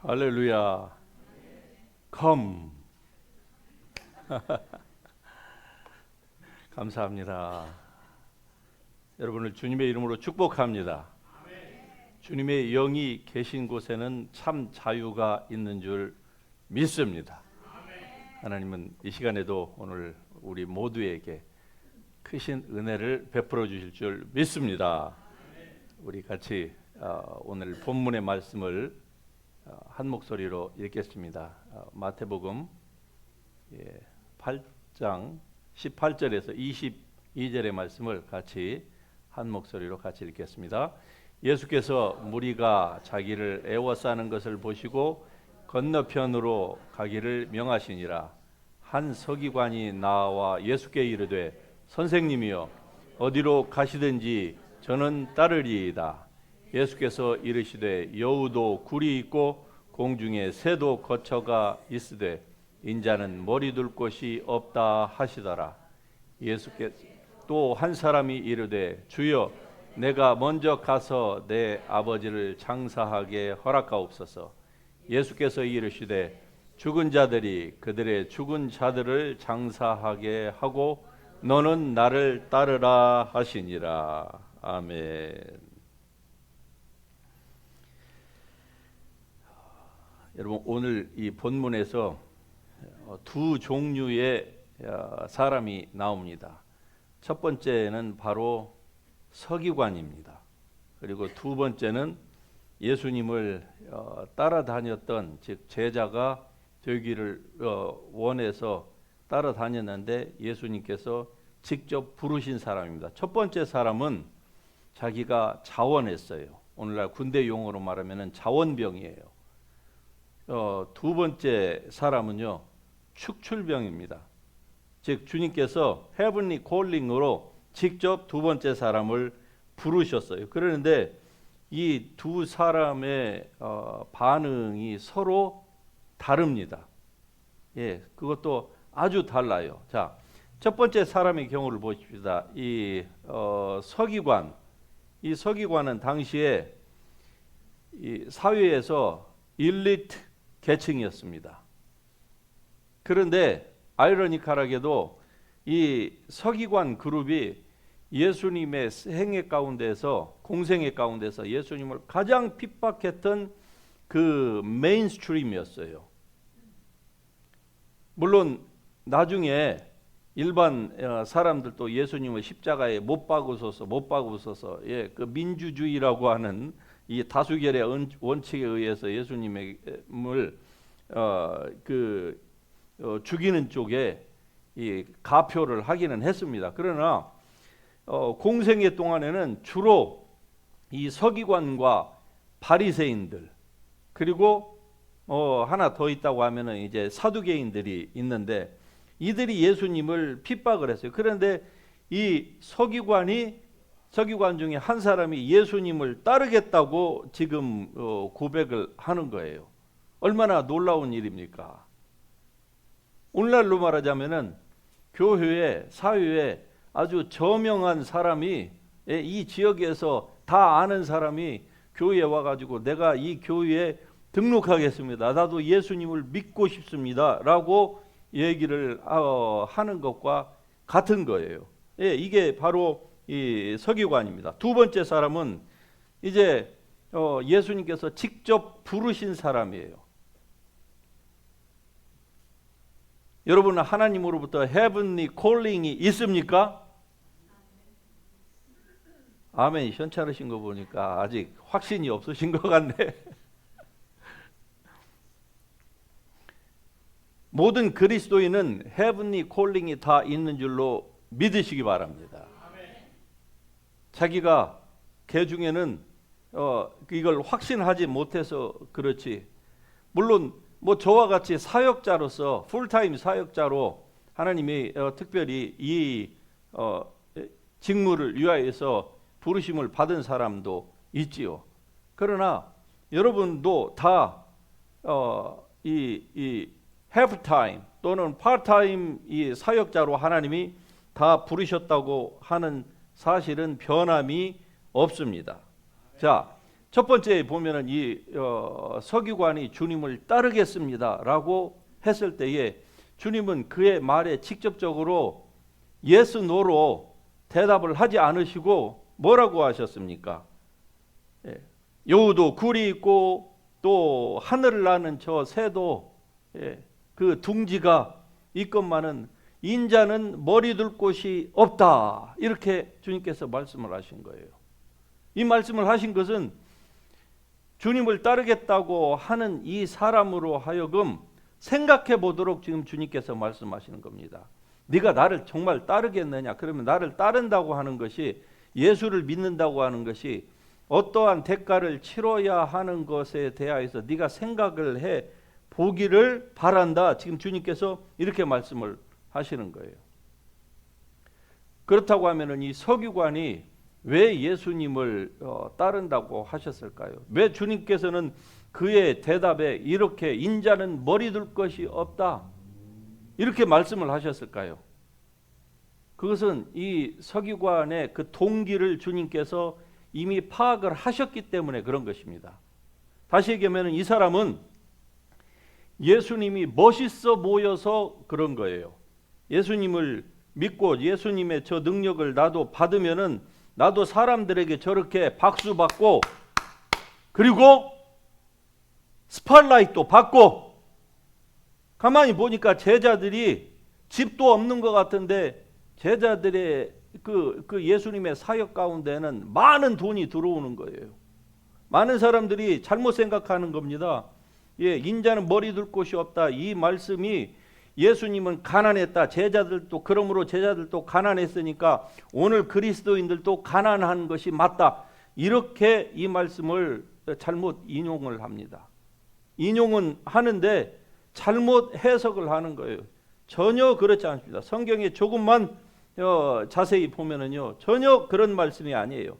할렐루야. come. 감사합니다. 여러분을 주님의 이름으로 축복합니다. 주님의 영이 계신 곳에는 참 자유가 있는 줄 믿습니다. 하나님은 이 시간에도 오늘 우리 모두에게 크신 은혜를 베풀어 주실 줄 믿습니다. 우리 같이 오늘 본문의 말씀을 한 목소리로 읽겠습니다. 마태복음 8장 18절에서 22절의 말씀을 같이 한 목소리로 같이 읽겠습니다. 예수께서 무리가 자기를 애워싸는 것을 보시고 건너편으로 가기를 명하시니라. 한 서기관이 나와 예수께 이르되 선생님이여 어디로 가시든지 저는 따르리이다. 예수께서 이르시되 여우도 굴이 있고 공중에 새도 거처가 있으되 인자는 머리 둘 곳이 없다 하시더라. 예수께서 또 한 사람이 이르되 주여 내가 먼저 가서 내 아버지를 장사하게 허락하옵소서. 예수께서 이르시되 죽은 자들이 그들의 죽은 자들을 장사하게 하고 너는 나를 따르라 하시니라. 아멘. 여러분, 오늘 이 본문에서 두 종류의 사람이 나옵니다. 첫 번째는 바로 서기관입니다. 그리고 두 번째는 예수님을 따라다녔던, 즉 제자가 되기를 원해서 따라다녔는데 예수님께서 직접 부르신 사람입니다. 첫 번째 사람은 자기가 자원했어요. 오늘날 군대 용어로 말하면 자원병이에요. 두 번째 사람은요, 축출병입니다. 즉 주님께서 헤븐리 콜링으로 직접 두 번째 사람을 부르셨어요. 그런데 이 두 사람의 반응이 서로 다릅니다. 그것도 아주 달라요. 자, 첫 번째 사람의 경우를 보십시다. 이 서기관은 당시에 이 사회에서 일리트 계층이었습니다. 그런데 아이러니컬하게도 이 서기관 그룹이 예수님의 생애 가운데서, 공생애 가운데서 예수님을 가장 핍박했던 그 메인스트림이었어요. 물론 나중에 일반 사람들도 예수님을 십자가에 못 박으소서 그 민주주의라고 하는 이 다수결의 원칙에 의해서 예수님을 죽이는 쪽에 이 가표를 하기는 했습니다. 그러나 공생애 동안에는 주로 이 서기관과 바리새인들, 그리고 하나 더 있다고 하면은 이제 사두개인들이 있는데 이들이 예수님을 핍박을 했어요. 그런데 이 서기관 중에 한 사람이 예수님을 따르겠다고 지금 고백을 하는 거예요. 얼마나 놀라운 일입니까? 오늘날로 말하자면은 교회에, 사회에 아주 저명한 사람이, 이 지역에서 다 아는 사람이 교회에 와가지고 내가 이 교회에 등록하겠습니다. 나도 예수님을 믿고 싶습니다. 라고 얘기를 하는 것과 같은 거예요. 이게 바로 이 서기관입니다. 두 번째 사람은 이제 예수님께서 직접 부르신 사람이에요. 여러분은 하나님으로부터 헤븐리 콜링이 있습니까? 아멘. 현찮으신 거 보니까 아직 확신이 없으신 것 같네. 모든 그리스도인은 헤븐리 콜링이 다 있는 줄로 믿으시기 바랍니다. 자기가 개 중에는 이걸 확신하지 못해서 그렇지, 물론 뭐 저와 같이 사역자로서 풀타임 사역자로 하나님이 특별히 이 직무를 위하여서 부르심을 받은 사람도 있지요. 그러나 여러분도 다 이 half-time 또는 part-time 이 사역자로 하나님이 다 부르셨다고 하는 사실은 변함이 없습니다. 자, 첫 번째 보면은 이 서기관이 주님을 따르겠습니다라고 했을 때에 주님은 그의 말에 직접적으로 yes, no로 대답을 하지 않으시고 뭐라고 하셨습니까? 여우도 굴이 있고 또 하늘을 나는 저 새도 그 둥지가 있건만은 인자는 머리 둘 곳이 없다. 이렇게 주님께서 말씀을 하신 거예요. 이 말씀을 하신 것은 주님을 따르겠다고 하는 이 사람으로 하여금 생각해 보도록 지금 주님께서 말씀하시는 겁니다. 네가 나를 정말 따르겠느냐? 그러면 나를 따른다고 하는 것이, 예수를 믿는다고 하는 것이 어떠한 대가를 치러야 하는 것에 대하여서 네가 생각을 해 보기를 바란다. 지금 주님께서 이렇게 말씀을 하시는 거예요. 그렇다고 하면은 이 서기관이 왜 예수님을 따른다고 하셨을까요? 왜 주님께서는 그의 대답에 이렇게 인자는 머리 둘 것이 없다 이렇게 말씀을 하셨을까요? 그것은 이 서기관의 그 동기를 주님께서 이미 파악을 하셨기 때문에 그런 것입니다. 다시 얘기하면 이 사람은 예수님이 멋있어 보여서 그런 거예요. 예수님을 믿고 예수님의 저 능력을 나도 받으면은 나도 사람들에게 저렇게 박수 받고 그리고 스팟라이트도 받고, 가만히 보니까 제자들이 집도 없는 것 같은데 제자들의 그 예수님의 사역 가운데는 많은 돈이 들어오는 거예요. 많은 사람들이 잘못 생각하는 겁니다. 인자는 머리 둘 곳이 없다. 이 말씀이 예수님은 가난했다. 제자들도 그러므로 제자들도 가난했으니까 오늘 그리스도인들도 가난한 것이 맞다. 이렇게 이 말씀을 잘못 인용을 합니다. 인용은 하는데 잘못 해석을 하는 거예요. 전혀 그렇지 않습니다. 성경에 조금만 자세히 보면은요, 전혀 그런 말씀이 아니에요.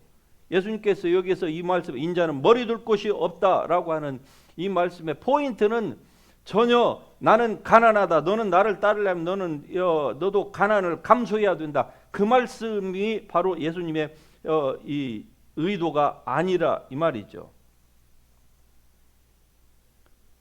예수님께서 여기서 이 말씀, 인자는 머리 둘 곳이 없다라고 하는 이 말씀의 포인트는 전혀 나는 가난하다, 너는 나를 따르려면 너도 가난을 감수해야 된다, 그 말씀이 바로 예수님의 이 의도가 아니라 이 말이죠.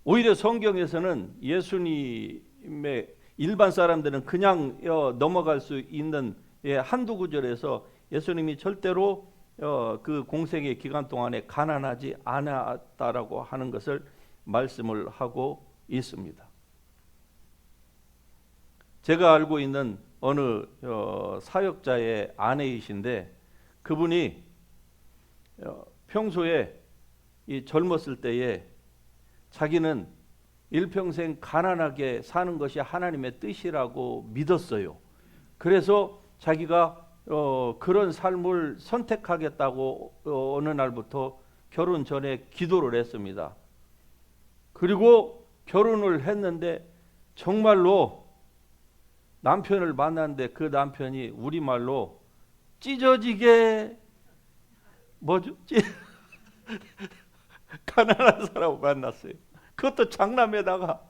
오히려 성경에서는 예수님의 일반 사람들은 그냥 넘어갈 수 있는 한두 구절에서 예수님이 절대로 그 공생의 기간 동안에 가난하지 않았다라고 하는 것을 말씀을 하고 있습니다. 제가 알고 있는 어느 사역자의 아내이신데 그분이 평소에 이 젊었을 때에 자기는 일평생 가난하게 사는 것이 하나님의 뜻이라고 믿었어요. 그래서 자기가 그런 삶을 선택하겠다고 어느 날부터 결혼 전에 기도를 했습니다. 그리고 결혼을 했는데 정말로 남편을 만났는데 그 남편이 우리말로 찢어지게 가난한 사람을 만났어요. 그것도 장남에다가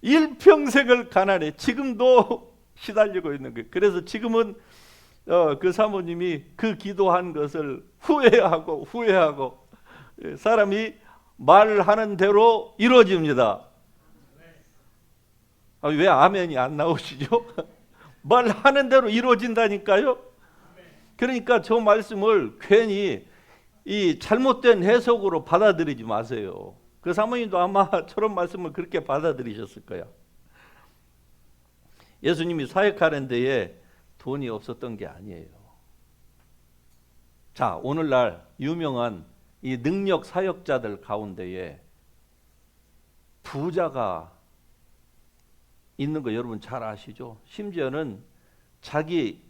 일평생을 가난해. 지금도 시달리고 있는 거예요. 그래서 지금은 그 사모님이 그 기도한 것을 후회하고 사람이 말하는 대로 이루어집니다. 왜 아멘이 안 나오시죠? 말하는 대로 이루어진다니까요. 그러니까 저 말씀을 괜히 이 잘못된 해석으로 받아들이지 마세요. 그 사모님도 아마 저런 말씀을 그렇게 받아들이셨을 거야. 예수님이 사역하는 데에 돈이 없었던 게 아니에요. 자, 오늘날 유명한 이 능력 사역자들 가운데에 부자가 있는 거 여러분 잘 아시죠? 심지어는 자기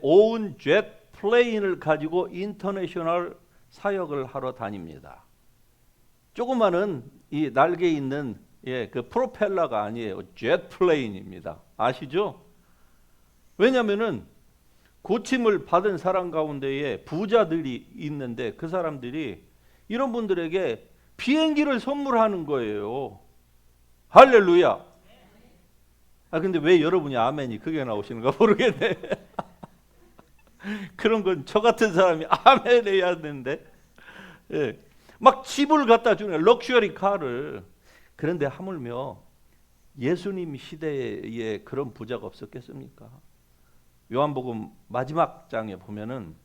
오운 젯 플레인을 가지고 인터내셔널 사역을 하러 다닙니다. 조그마한 이 날개 있는 그 프로펠러가 아니에요. 젯 플레인입니다. 아시죠? 왜냐하면은 고침을 받은 사람 가운데에 부자들이 있는데 그 사람들이 이런 분들에게 비행기를 선물하는 거예요. 할렐루야. 근데 왜 여러분이 아멘이 크게 나오시는가 모르겠네. 그런 건 저 같은 사람이 아멘 해야 되는데 예. 막 집을 갖다 주는 럭셔리 카를. 그런데 하물며 예수님 시대에 그런 부자가 없었겠습니까? 요한복음 마지막 장에 보면은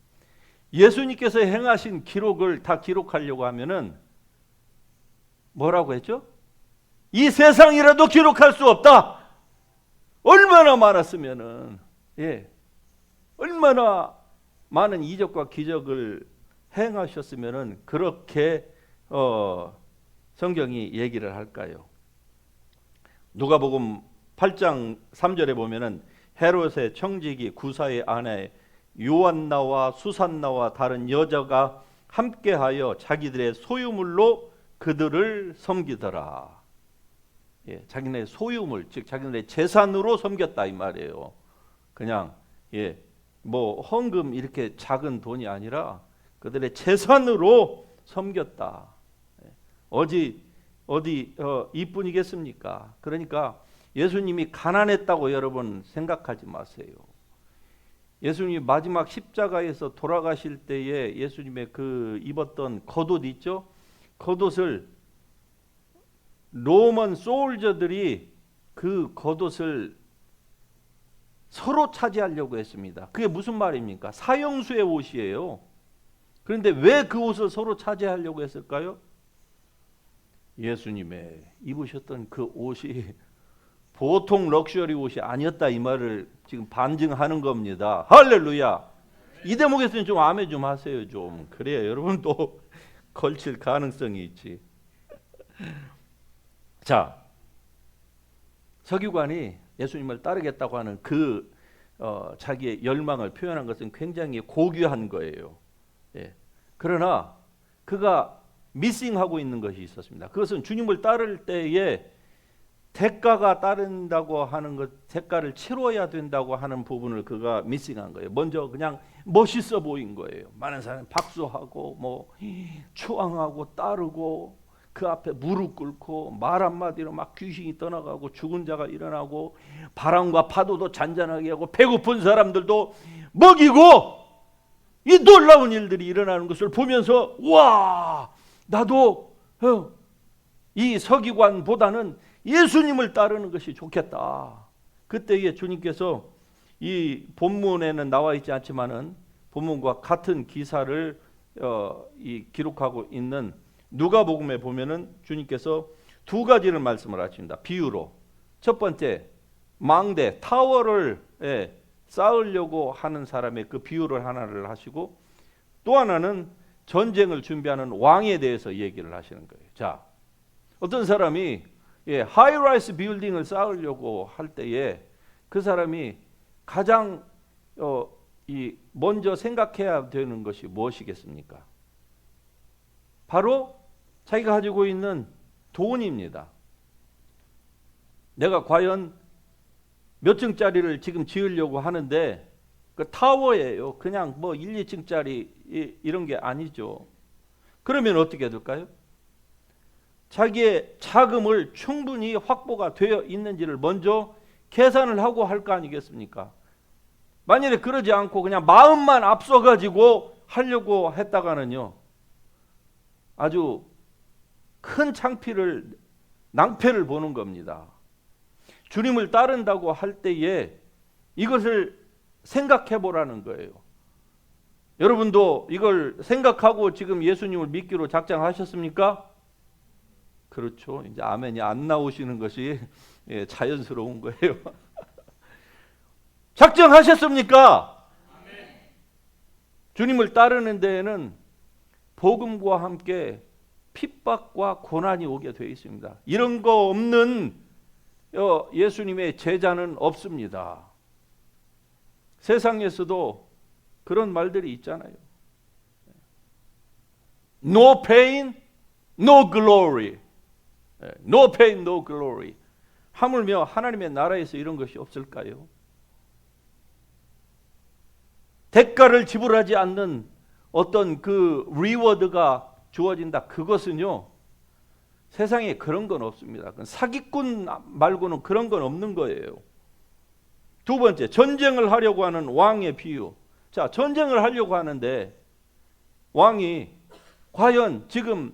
예수님께서 행하신 기록을 다 기록하려고 하면은 뭐라고 했죠? 이 세상이라도 기록할 수 없다. 얼마나 많았으면은, 얼마나 많은 이적과 기적을 행하셨으면은 그렇게 성경이 얘기를 할까요? 누가복음 8장 3절에 보면은 헤롯의 청지기 구사의 아내 요한나와 수산나와 다른 여자가 함께하여 자기들의 소유물로 그들을 섬기더라. 자기네 소유물, 즉 자기네 재산으로 섬겼다 이 말이에요. 그냥 뭐 헌금 이렇게 작은 돈이 아니라 그들의 재산으로 섬겼다. 어디 이뿐이겠습니까? 그러니까 예수님이 가난했다고 여러분 생각하지 마세요. 예수님이 마지막 십자가에서 돌아가실 때에 예수님의 그 입었던 겉옷 있죠? 겉옷을 로먼 솔저들이 그 겉옷을 서로 차지하려고 했습니다. 그게 무슨 말입니까? 사형수의 옷이에요. 그런데 왜 그 옷을 서로 차지하려고 했을까요? 예수님의 입으셨던 그 옷이 보통 럭셔리 옷이 아니었다 이 말을 지금 반증하는 겁니다. 할렐루야. 이 대목에서는 좀 아멘 좀 하세요. 좀 그래야 여러분도 걸칠 가능성이 있지. 자, 서기관이 예수님을 따르겠다고 하는 그 자기의 열망을 표현한 것은 굉장히 고귀한 거예요. 그러나 그가 미싱하고 있는 것이 있었습니다. 그것은 주님을 따를 때에 대가가 따른다고 하는 것, 대가를 치러야 된다고 하는 부분을 그가 미싱한 거예요. 먼저 그냥 멋있어 보인 거예요. 많은 사람이 박수하고 뭐 추앙하고 따르고 그 앞에 무릎 꿇고 말 한마디로 막 귀신이 떠나가고 죽은 자가 일어나고 바람과 파도도 잔잔하게 하고 배고픈 사람들도 먹이고 이 놀라운 일들이 일어나는 것을 보면서 와, 나도 이 서기관보다는 예수님을 따르는 것이 좋겠다. 그때에 주님께서 이 본문에는 나와 있지 않지만은 본문과 같은 기사를 기록하고 있는 누가복음에 보면은 주님께서 두 가지를 말씀을 하십니다. 비유로. 첫 번째, 망대 타워를 쌓으려고 하는 사람의 그 비유를 하나를 하시고, 또 하나는 전쟁을 준비하는 왕에 대해서 얘기를 하시는 거예요. 자, 어떤 사람이 하이라이스 빌딩을 쌓으려고 할 때에 그 사람이 가장 먼저 생각해야 되는 것이 무엇이겠습니까? 바로 자기가 가지고 있는 돈입니다. 내가 과연 몇 층짜리를 지금 지으려고 하는데 그 타워예요. 그냥 뭐 1, 2층짜리 이런 게 아니죠. 그러면 어떻게 될까요? 자기의 자금을 충분히 확보가 되어 있는지를 먼저 계산을 하고 할 거 아니겠습니까? 만일에 그러지 않고 그냥 마음만 앞서가지고 하려고 했다가는요, 아주 큰 낭패를 보는 겁니다. 주님을 따른다고 할 때에 이것을 생각해 보라는 거예요. 여러분도 이걸 생각하고 지금 예수님을 믿기로 작정하셨습니까? 그렇죠. 이제 아멘이 안 나오시는 것이 자연스러운 거예요. 작정하셨습니까? 주님을 따르는 데에는 복음과 함께 핍박과 고난이 오게 되어 있습니다. 이런 거 없는 예수님의 제자는 없습니다. 세상에서도 그런 말들이 있잖아요. No pain, no glory. No pain, no glory. 하물며 하나님의 나라에서 이런 것이 없을까요? 대가를 지불하지 않는 어떤 그 리워드가 주어진다. 그것은요, 세상에 그런 건 없습니다. 사기꾼 말고는 그런 건 없는 거예요. 두 번째, 전쟁을 하려고 하는 왕의 비유. 자, 전쟁을 하려고 하는데 왕이 과연 지금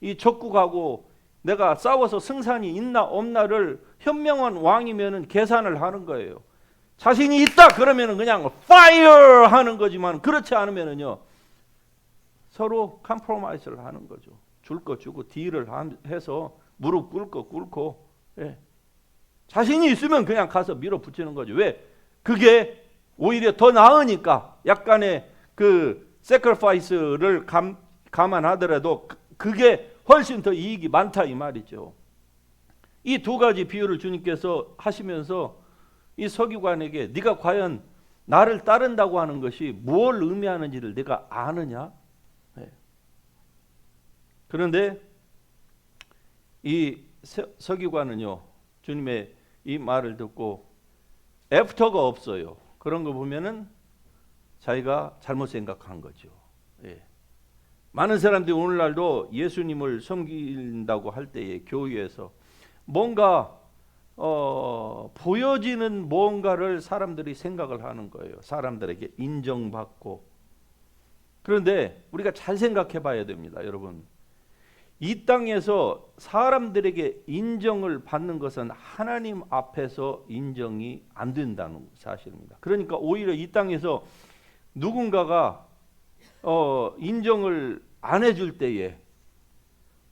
이 적국하고 내가 싸워서 승산이 있나 없나를 현명한 왕이면은 계산을 하는 거예요. 자신이 있다 그러면은 그냥 파이어 하는 거지만, 그렇지 않으면은요 서로 컴프로마이즈를 하는 거죠. 줄 거 주고 딜을 해서 무릎 꿇을 거 꿇고, 예. 자신이 있으면 그냥 가서 밀어붙이는 거죠. 왜? 그게 오히려 더 나으니까. 약간의 그 세크리파이스를 감안하더라도 그게 훨씬 더 이익이 많다 이 말이죠. 이 두 가지 비유를 주님께서 하시면서 이 서기관에게 네가 과연 나를 따른다고 하는 것이 뭘 의미하는지를 네가 아느냐? 네. 그런데 이 서기관은요, 주님의 이 말을 듣고 애프터가 없어요. 그런 거 보면은 자기가 잘못 생각한 거죠. 예. 많은 사람들이 오늘날도 예수님을 섬긴다고 할 때에 교회에서 뭔가 보여지는 뭔가를 사람들이 생각을 하는 거예요. 사람들에게 인정받고. 그런데 우리가 잘 생각해 봐야 됩니다, 여러분. 이 땅에서 사람들에게 인정을 받는 것은 하나님 앞에서 인정이 안 된다는 사실입니다. 그러니까 오히려 이 땅에서 누군가가 인정을 안 해줄 때에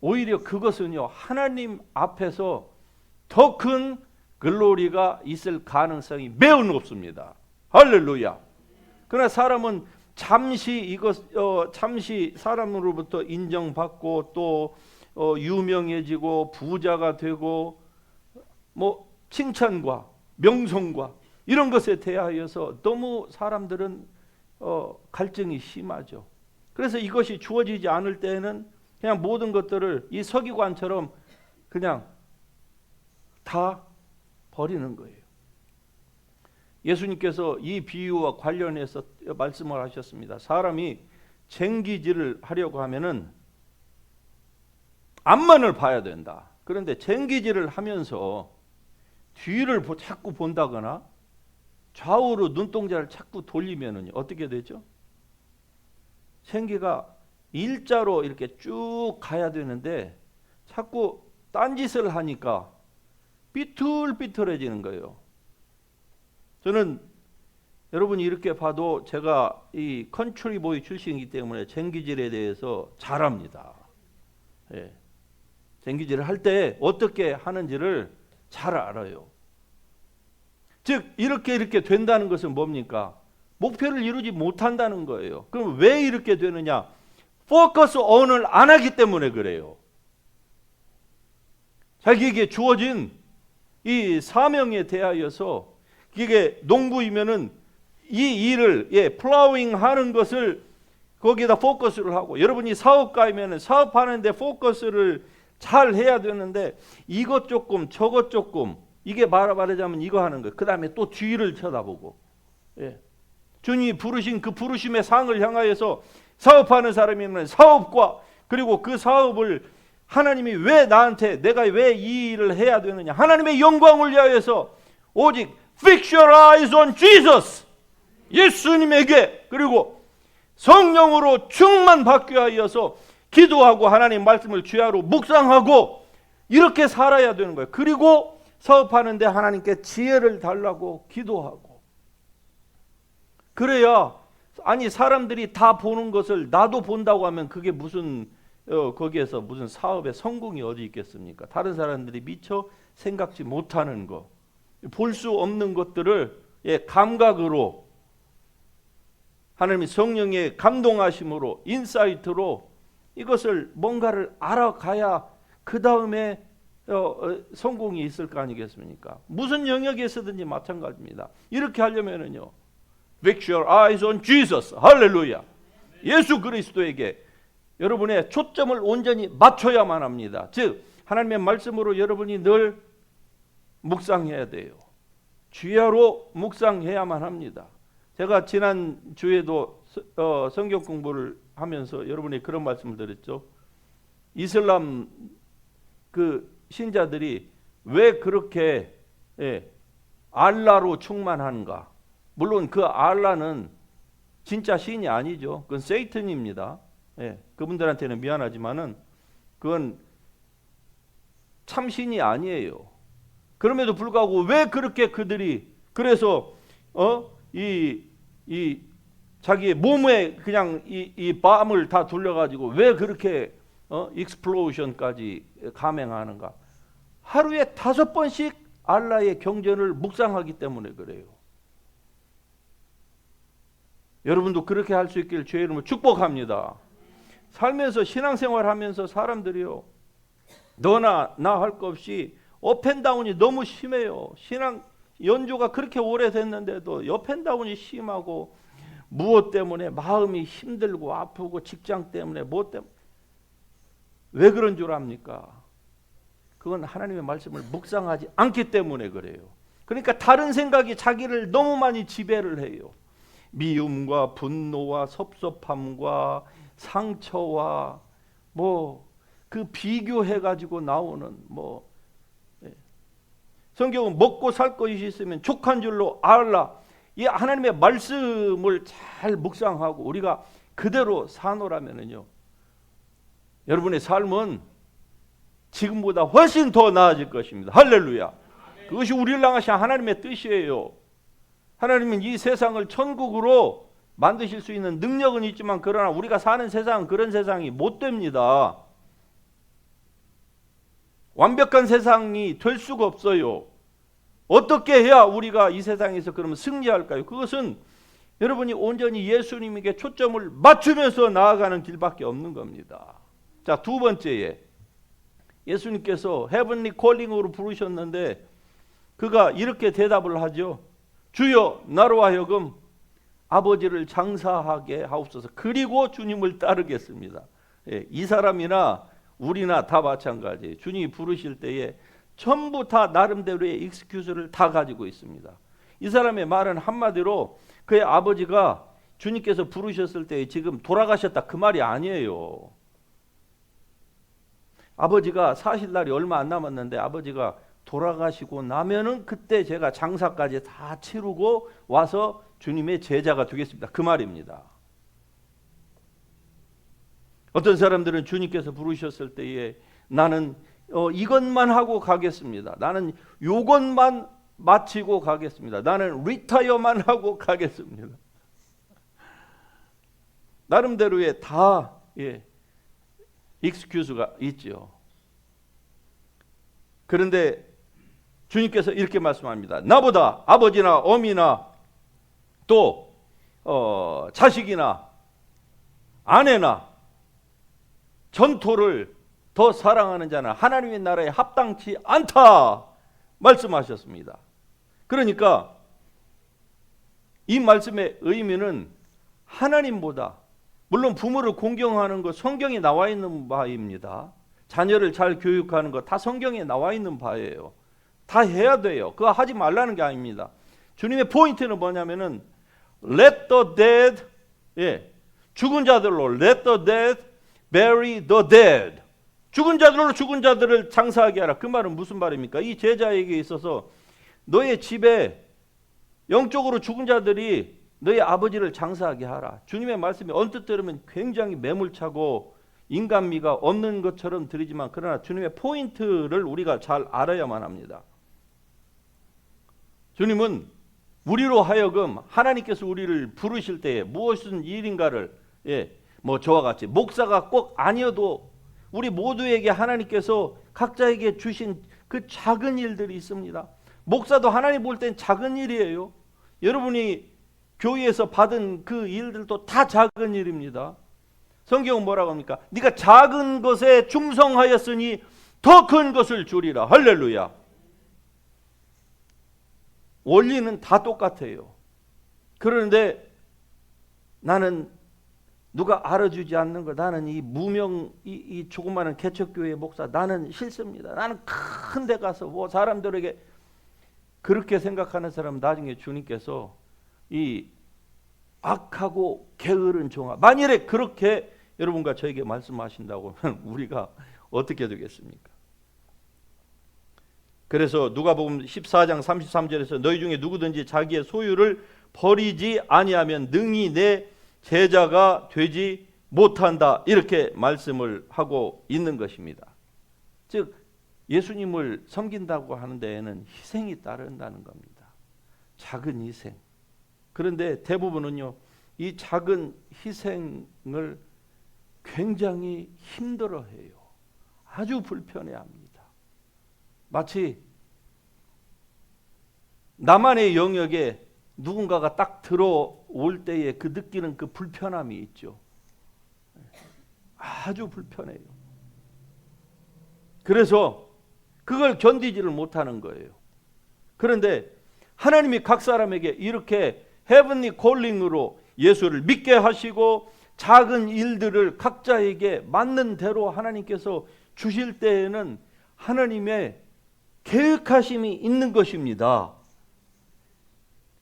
오히려 그것은요 하나님 앞에서 더 큰 글로리가 있을 가능성이 매우 높습니다. 할렐루야. 그러나 사람은 잠시 잠시 사람으로부터 인정받고 또 유명해지고 부자가 되고 뭐 칭찬과 명성과 이런 것에 대하여서 너무 사람들은 갈증이 심하죠. 그래서 이것이 주어지지 않을 때에는 그냥 모든 것들을 이 서기관처럼 그냥 다 버리는 거예요. 예수님께서 이 비유와 관련해서 말씀을 하셨습니다. 사람이 쟁기질을 하려고 하면은 앞만을 봐야 된다. 그런데 쟁기질을 하면서 뒤를 자꾸 본다거나 좌우로 눈동자를 자꾸 돌리면은 어떻게 되죠? 쟁기가 일자로 이렇게 쭉 가야 되는데 자꾸 딴짓을 하니까 삐뚤삐뚤해지는 거예요. 저는 여러분이 이렇게 봐도 제가 이 컨트리 보이 출신이기 때문에 쟁기질에 대해서 잘 압니다. 예. 쟁기질을 할 때 어떻게 하는지를 잘 알아요. 즉 이렇게 된다는 것은 뭡니까? 목표를 이루지 못한다는 거예요. 그럼 왜 이렇게 되느냐? 포커스 온을 안 하기 때문에 그래요. 자기에게 주어진 이 사명에 대하여서, 이게 농부이면은 이 일을 플라워잉 하는 것을 거기에다 포커스를 하고, 여러분이 사업가이면은 사업하는데 포커스를 잘 해야 되는데 이것 조금 저것 조금, 이게 말하자면 이거 하는 거예요. 그 다음에 또 뒤를 쳐다보고, 주님이 부르신 그 부르심의 상을 향하여서 사업하는 사람이면 사업과, 그리고 그 사업을 하나님이 왜 나한테, 내가 왜 이 일을 해야 되느냐, 하나님의 영광을 위하여서 오직 Fix your eyes on Jesus, 예수님에게, 그리고 성령으로 충만받게 하여서 기도하고 하나님 말씀을 주야로 묵상하고 이렇게 살아야 되는 거예요. 그리고 사업하는데 하나님께 지혜를 달라고 기도하고, 그래야, 아니 사람들이 다 보는 것을 나도 본다고 하면 그게 무슨 거기에서 무슨 사업의 성공이 어디 있겠습니까? 다른 사람들이 미처 생각지 못하는 거, 볼 수 없는 것들을 감각으로, 하나님의 성령의 감동하심으로, 인사이트로 이것을 뭔가를 알아가야 그 다음에 성공이 있을 거 아니겠습니까? 무슨 영역에서든지 마찬가지입니다. 이렇게 하려면은요, Fix your eyes on Jesus. 할렐루야. 예수 그리스도에게 여러분의 초점을 온전히 맞춰야만 합니다. 즉 하나님의 말씀으로 여러분이 늘 묵상해야 돼요. 주야로 묵상해야만 합니다. 제가 지난 주에도 성경 공부를 하면서 여러분이 그런 말씀을 드렸죠. 이슬람 그 신자들이 왜 그렇게 알라로 충만한가? 물론 그 알라는 진짜 신이 아니죠. 그건 세이튼입니다. 예, 그분들한테는 미안하지만은 그건 참신이 아니에요. 그럼에도 불구하고 왜 그렇게 그들이 그래서 이 자기의 몸에 그냥 이 밤을 다 둘러가지고 왜 그렇게 익스플로션까지 감행하는가? 하루에 5번씩 알라의 경전을 묵상하기 때문에 그래요. 여러분도 그렇게 할 수 있길 주의 이름으로 축복합니다. 살면서 신앙생활하면서 사람들이요, 너나 나 할 것 없이 업앤다운이 너무 심해요. 신앙 연조가 그렇게 오래됐는데도 업앤다운이 심하고, 무엇 때문에 마음이 힘들고 아프고, 직장 때문에 뭐 때문에, 왜 그런 줄 압니까? 그건 하나님의 말씀을 묵상하지 않기 때문에 그래요. 그러니까 다른 생각이 자기를 너무 많이 지배를 해요. 미움과 분노와 섭섭함과 상처와 뭐 그 비교해 가지고 나오는 성경은 먹고 살 것이 있으면 족한 줄로 알라. 이 하나님의 말씀을 잘 묵상하고 우리가 그대로 사노라면은요, 여러분의 삶은 지금보다 훨씬 더 나아질 것입니다. 할렐루야. 그것이 우리를 향하신 하나님의 뜻이에요. 하나님은 이 세상을 천국으로 만드실 수 있는 능력은 있지만, 그러나 우리가 사는 세상은 그런 세상이 못 됩니다. 완벽한 세상이 될 수가 없어요. 어떻게 해야 우리가 이 세상에서 그러면 승리할까요? 그것은 여러분이 온전히 예수님에게 초점을 맞추면서 나아가는 길밖에 없는 겁니다. 자, 두 번째에 예수님께서 헤븐리 콜링으로 부르셨는데 그가 이렇게 대답을 하죠. 주여, 나로 하여금 아버지를 장사하게 하옵소서. 그리고 주님을 따르겠습니다. 예, 이 사람이나 우리나 다 마찬가지예요. 주님이 부르실 때에 전부 다 나름대로의 익스큐즈를 다 가지고 있습니다. 이 사람의 말은 한마디로 그의 아버지가 주님께서 부르셨을 때 지금 돌아가셨다 그 말이 아니에요. 아버지가 사실 날이 얼마 안 남았는데 아버지가 돌아가시고 나면은 그때 제가 장사까지 다 치르고 와서 주님의 제자가 되겠습니다. 그 말입니다. 어떤 사람들은 주님께서 부르셨을 때에 나는 이것만 하고 가겠습니다. 나는 요것만 마치고 가겠습니다. 나는 리타이어만 하고 가겠습니다. 나름대로의 다 익스큐즈가 있죠. 그런데 주님께서 이렇게 말씀합니다. 나보다 아버지나 어미나 또 자식이나 아내나 전토를 더 사랑하는 자는 하나님의 나라에 합당치 않다 말씀하셨습니다. 그러니까 이 말씀의 의미는 하나님보다, 물론 부모를 공경하는 것 성경에 나와 있는 바입니다. 자녀를 잘 교육하는 것 다 성경에 나와 있는 바예요. 다 해야 돼요. 그거 하지 말라는 게 아닙니다. 주님의 포인트는 뭐냐면은 let the dead, 죽은 자들로 let the dead bury the dead. 죽은 자들로 죽은 자들을 장사하게 하라. 그 말은 무슨 말입니까? 이 제자에게 있어서 너의 집에 영적으로 죽은 자들이 너의 아버지를 장사하게 하라. 주님의 말씀이 언뜻 들으면 굉장히 매몰차고 인간미가 없는 것처럼 들리지만, 그러나 주님의 포인트를 우리가 잘 알아야만 합니다. 주님은 우리로 하여금 하나님께서 우리를 부르실 때에 무엇은 일인가를 저와 같이 목사가 꼭 아니어도 우리 모두에게 하나님께서 각자에게 주신 그 작은 일들이 있습니다. 목사도 하나님 볼 땐 작은 일이에요. 여러분이 교회에서 받은 그 일들도 다 작은 일입니다. 성경은 뭐라고 합니까? 네가 작은 것에 충성하였으니 더 큰 것을 주리라. 할렐루야. 원리는 다 똑같아요. 그런데 나는 누가 알아주지 않는 거, 나는 이 무명, 이 조그마한 개척교회 목사, 나는 싫습니다. 나는 큰 데 가서 사람들에게 그렇게 생각하는 사람은 나중에 주님께서 이 악하고 게으른 종아, 만일에 그렇게 여러분과 저에게 말씀하신다고 하면 우리가 어떻게 되겠습니까? 그래서 누가복음 14장 33절에서 너희 중에 누구든지 자기의 소유를 버리지 아니하면 능히 내 제자가 되지 못한다, 이렇게 말씀을 하고 있는 것입니다. 즉 예수님을 섬긴다고 하는 데에는 희생이 따른다는 겁니다. 작은 희생. 그런데 대부분은요, 이 작은 희생을 굉장히 힘들어해요. 아주 불편해합니다. 마치 나만의 영역에 누군가가 딱 들어올 때에 그 느끼는 그 불편함이 있죠. 아주 불편해요. 그래서 그걸 견디지를 못하는 거예요. 그런데 하나님이 각 사람에게 이렇게 헤븐리 콜링으로 예수를 믿게 하시고 작은 일들을 각자에게 맞는 대로 하나님께서 주실 때에는 하나님의 계획하심이 있는 것입니다.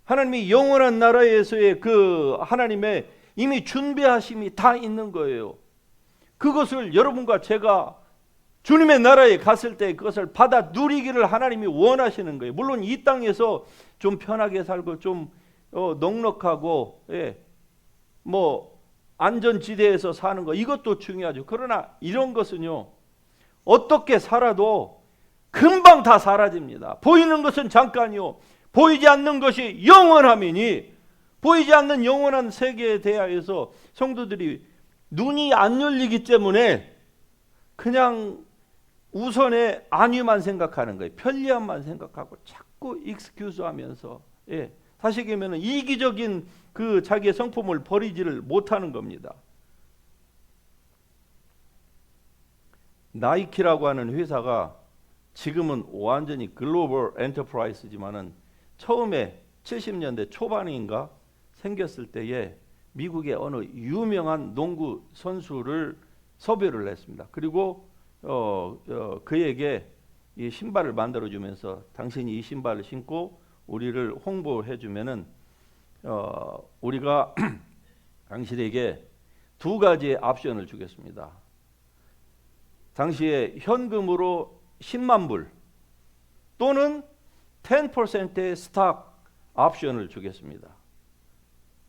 하나님이 영원한 나라에서의 그 하나님의 이미 준비하심이 다 있는 거예요. 그것을 여러분과 제가 주님의 나라에 갔을 때 그것을 받아 누리기를 하나님이 원하시는 거예요. 물론 이 땅에서 좀 편하게 살고 좀 넉넉하고 뭐 안전지대에서 사는 거, 이것도 중요하죠. 그러나 이런 것은요, 어떻게 살아도 금방 다 사라집니다. 보이는 것은 잠깐이요, 보이지 않는 것이 영원함이니, 보이지 않는 영원한 세계에 대하여서 성도들이 눈이 안 열리기 때문에 그냥 우선의 안위만 생각하는 거예요. 편리함만 생각하고 자꾸 익스큐즈 하면서, 다시 얘기하면 이기적인 그 자기의 성품을 버리지를 못하는 겁니다. 나이키라고 하는 회사가 지금은 완전히 글로벌 엔터프라이즈지만은 처음에 70년대 초반인가 생겼을 때에 미국의 어느 유명한 농구 선수를 섭외를 했습니다. 그리고 그에게 이 신발을 만들어주면서 당신이 이 신발을 신고 우리를 홍보해 주면은 우리가 당신에게 두 가지의 옵션을 주겠습니다. 당시에 현금으로 10만 불 또는 10%의 스탁 옵션을 주겠습니다.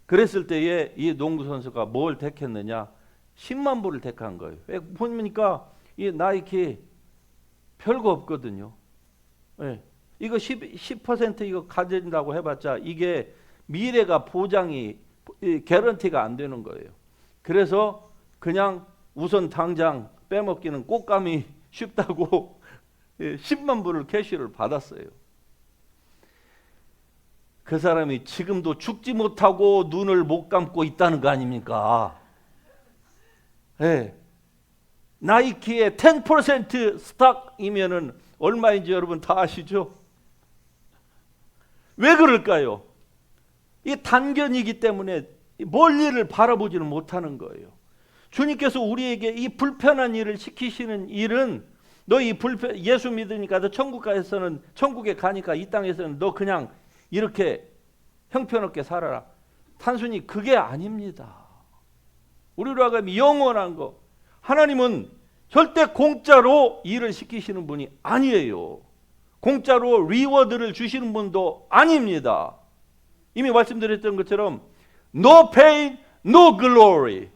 그랬을 때에 이 농구 선수가 뭘 택했느냐? 10만 불을 택한 거예요. 왜? 보니까 이 나이키 별거 없거든요. 이거 10% 이거 가진다고 해봤자 이게 미래가 보장이 개런티가 안 되는 거예요. 그래서 그냥 우선 당장 빼먹기는 꽃감이 쉽다고 10만 불을 캐시를 받았어요. 그 사람이 지금도 죽지 못하고 눈을 못 감고 있다는 거 아닙니까? 나이키의 10% 스탁이면은 얼마인지 여러분 다 아시죠? 왜 그럴까요? 이 단견이기 때문에 멀리를 바라보지는 못하는 거예요. 주님께서 우리에게 이 불편한 일을 시키시는 일은 너 이 예수 믿으니까 너 천국에 가니까 이 땅에서는 너 그냥 이렇게 형편없게 살아라. 단순히 그게 아닙니다. 우리로 하여금 영원한 거. 하나님은 절대 공짜로 일을 시키시는 분이 아니에요. 공짜로 리워드를 주시는 분도 아닙니다. 이미 말씀드렸던 것처럼 no pain, no glory.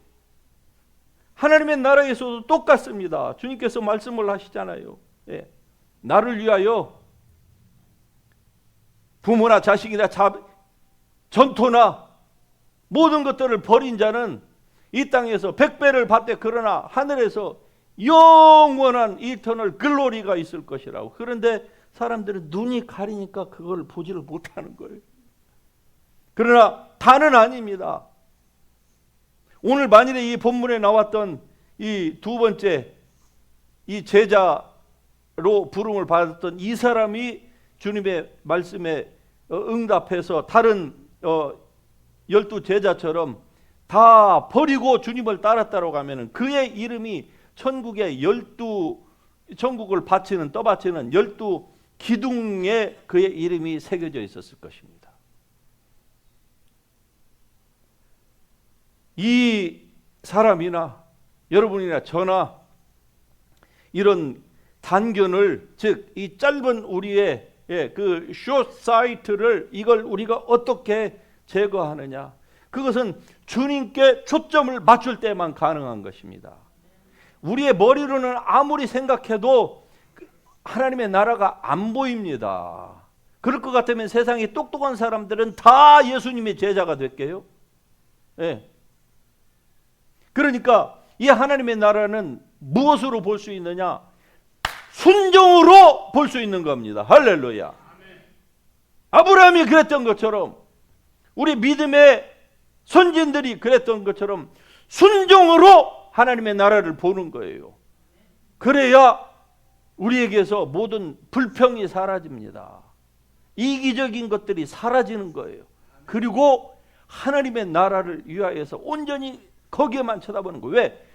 하나님의 나라에서도 똑같습니다. 주님께서 말씀을 하시잖아요. 나를 위하여 부모나 자식이나 전토나 모든 것들을 버린 자는 이 땅에서 100배를 받되 그러나 하늘에서 영원한 이터널 글로리가 있을 것이라고. 그런데 사람들은 눈이 가리니까 그걸 보지를 못하는 거예요. 그러나 다는 아닙니다. 오늘 만일에 이 본문에 나왔던 이 두 번째 이 제자로 부름을 받았던 이 사람이 주님의 말씀에 응답해서 다른 12 제자처럼 다 버리고 주님을 따랐다고 하면은 그의 이름이 천국의 천국을 떠받치는 12 기둥에 그의 이름이 새겨져 있었을 것입니다. 이 사람이나 여러분이나 저나 이런 단견을, 즉 이 짧은 우리의 그 숏사이트를 이걸 우리가 어떻게 제거하느냐? 그것은 주님께 초점을 맞출 때만 가능한 것입니다. 우리의 머리로는 아무리 생각해도 하나님의 나라가 안 보입니다. 그럴 것 같으면 세상에 똑똑한 사람들은 다 예수님의 제자가 됐게요. 예. 그러니까 이 하나님의 나라는 무엇으로 볼 수 있느냐? 순종으로 볼 수 있는 겁니다. 할렐루야. 아브라함이 그랬던 것처럼, 우리 믿음의 선진들이 그랬던 것처럼 순종으로 하나님의 나라를 보는 거예요. 그래야 우리에게서 모든 불평이 사라집니다. 이기적인 것들이 사라지는 거예요. 그리고 하나님의 나라를 위하여서 온전히 거기에만 쳐다보는 거예요. 왜?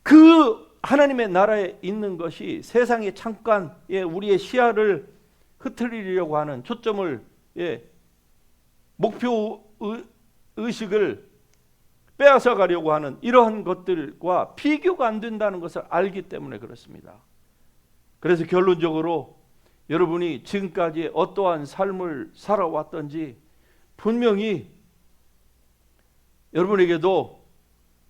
그 하나님의 나라에 있는 것이 세상에 잠깐 우리의 시야를 흐트리려고 하는 초점을, 목표 의식을 빼앗아 가려고 하는 이러한 것들과 비교가 안 된다는 것을 알기 때문에 그렇습니다. 그래서 결론적으로 여러분이 지금까지 어떠한 삶을 살아왔던지 분명히 여러분에게도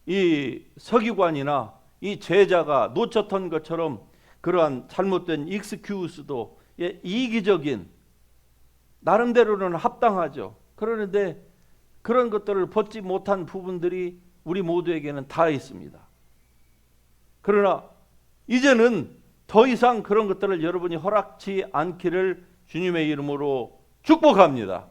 이 서기관이나 이 제자가 놓쳤던 것처럼 그러한 잘못된 익스큐스도 이기적인, 나름대로는 합당하죠. 그러는데 그런 것들을 벗지 못한 부분들이 우리 모두에게는 다 있습니다. 그러나 이제는 더 이상 그런 것들을 여러분이 허락치 않기를 주님의 이름으로 축복합니다.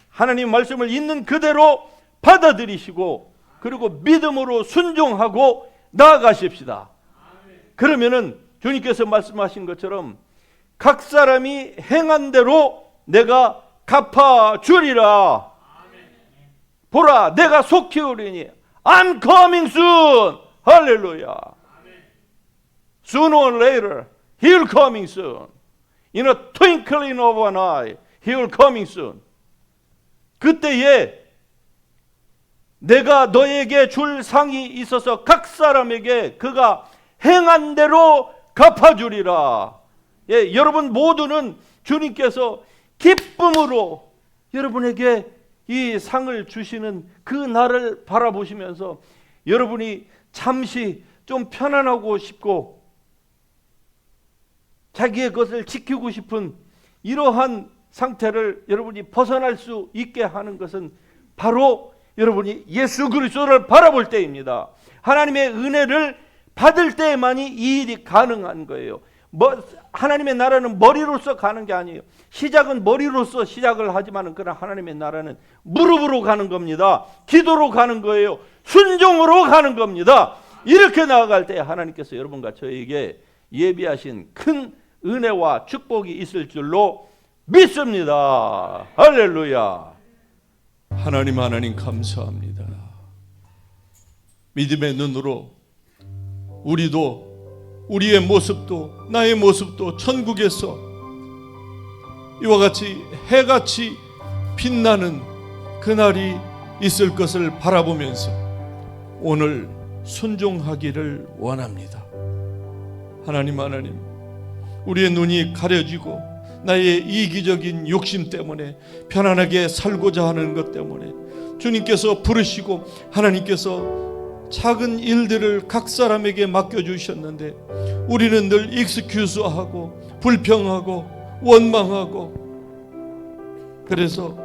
하나님 말씀을 있는 그대로 받아들이시고 그리고 믿음으로 순종하고 나아가십시다. 그러면은 주님께서 말씀하신 것처럼 각 사람이 행한 대로 내가 갚아주리라. 보라, 내가 속히 오리니 I'm coming soon. 할렐루야. Sooner or later, He'll coming soon. In a twinkling of an eye, He'll coming soon. 그때에 내가 너에게 줄 상이 있어서 각 사람에게 그가 행한 대로 갚아주리라. 여러분 모두는 주님께서 기쁨으로 여러분에게 이 상을 주시는 그 날을 바라보시면서 여러분이 잠시 좀 편안하고 싶고 자기의 것을 지키고 싶은 이러한 상태를 여러분이 벗어날 수 있게 하는 것은 바로 여러분이 예수 그리스도를 바라볼 때입니다. 하나님의 은혜를 받을 때만이 이 일이 가능한 거예요. 하나님의 나라는 머리로서 가는 게 아니에요. 시작은 머리로서 시작을 하지만 그러나 하나님의 나라는 무릎으로 가는 겁니다. 기도로 가는 거예요. 순종으로 가는 겁니다. 이렇게 나아갈 때 하나님께서 여러분과 저에게 예비하신 큰 은혜와 축복이 있을 줄로 믿습니다. 할렐루야. 하나님 감사합니다. 믿음의 눈으로 우리도 우리의 모습도 나의 모습도 천국에서 이와 같이 해같이 빛나는 그날이 있을 것을 바라보면서 오늘 순종하기를 원합니다. 하나님 우리의 눈이 가려지고 나의 이기적인 욕심 때문에 편안하게 살고자 하는 것 때문에 주님께서 부르시고 하나님께서 작은 일들을 각 사람에게 맡겨주셨는데 우리는 늘 익스큐즈하고 불평하고 원망하고 그래서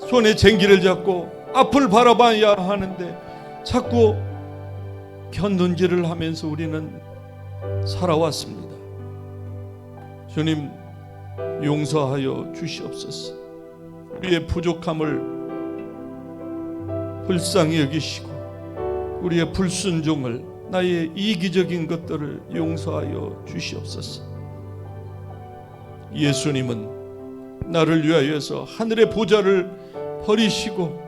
손에 쟁기를 잡고 앞을 바라봐야 하는데 자꾸 견눈질을 하면서 우리는 살아왔습니다. 주님 용서하여 주시옵소서. 우리의 부족함을 불쌍히 여기시고 우리의 불순종을 나의 이기적인 것들을 용서하여 주시옵소서. 예수님은 나를 위하여서 하늘의 보좌를 버리시고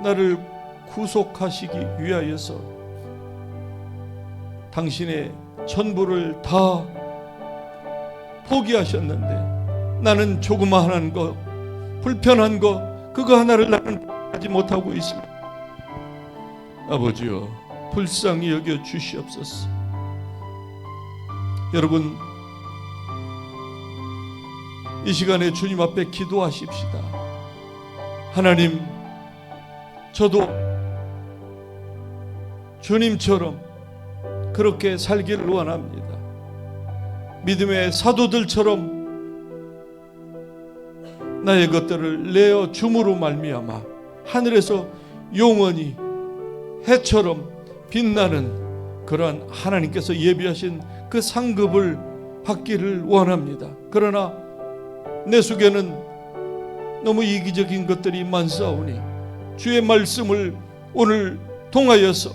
나를 구속하시기 위하여서 당신의 전부를 다 포기하셨는데 나는 조그마한 것, 불편한 것 그거 하나를 나는 하지 못하고 있습니다. 아버지여 불쌍히 여겨 주시옵소서. 여러분 이 시간에 주님 앞에 기도하십시다. 하나님 저도 주님처럼 그렇게 살기를 원합니다. 믿음의 사도들처럼 나의 것들을 내어 줌으로 말미암아 하늘에서 영원히 해처럼 빛나는 그러한 하나님께서 예비하신 그 상급을 받기를 원합니다. 그러나 내 속에는 너무 이기적인 것들이 많사오니 주의 말씀을 오늘 통하여서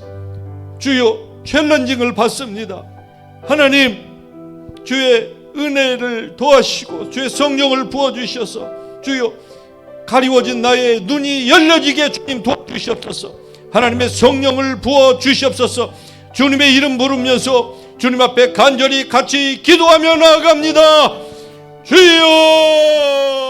주여 챌린징을 받습니다. 하나님, 주의 은혜를 도와주시고 주의 성령을 부어주셔서 주여 가리워진 나의 눈이 열려지게 주님 도와주시옵소서. 하나님의 성령을 부어주시옵소서. 주님의 이름 부르면서 주님 앞에 간절히 같이 기도하며 나아갑니다. 주여!